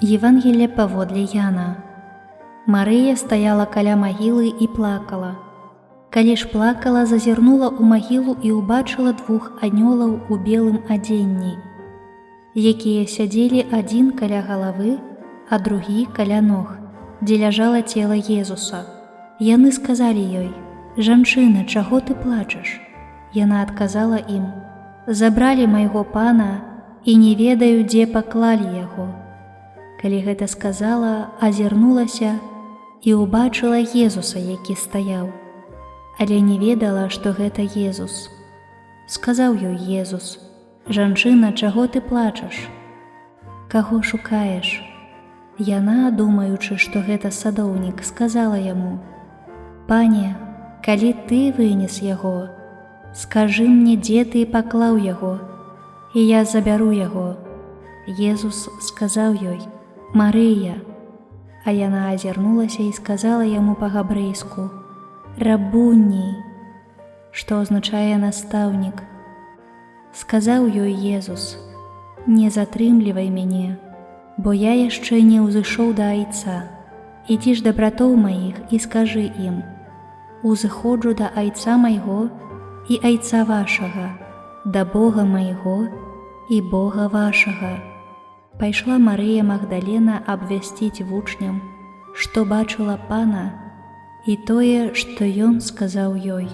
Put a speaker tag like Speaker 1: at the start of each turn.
Speaker 1: Евангелие паводле Яна. Марыя стаяла каля магілы і плакала. Калі ж плакала, зазірнула ў магілу і ўбачыла двух анёлаў у белым адзенні, якія сядзелі адзін каля галавы, а другі каля ног, дзе ляжала цела Езуса. Яны сказалі ёй: «Жанчына, чаго ты плачаш?» Яна адказала ім: «Забралі майго пана і не ведаю, дзе паклалі яго». Калі гэта сказала, азірнулася і ўбачыла Езуса, які стаяў, але не ведала, што гэта Езус. Сказаў ёй Езус: «Жанчына, чаго ты плачаш? Каго шукаеш?» Яна, думаючы, што гэта садоўнік, сказала яму: «Пане, калі ты вынес яго, скажы мне, дзе ты паклаў яго, і я забяру яго». Езус сказаў ёй: «Марыя». А яна азірнулася і сказала яму па-габрэйску: «Рабуні», што азначае «настаўнік». Сказаў ёй Езус: «Не затрымлівай мяне, бо я яшчэ не ўзышоў да айца. Ідзі ж да братоў маіх і скажы ім: узыходжу да айца майго і айца вашага, да Бога майго і Бога вашага». Пайшла Марыя Магдалена абвясціць вучням, што бачыла пана і тое, што ён сказаў ёй.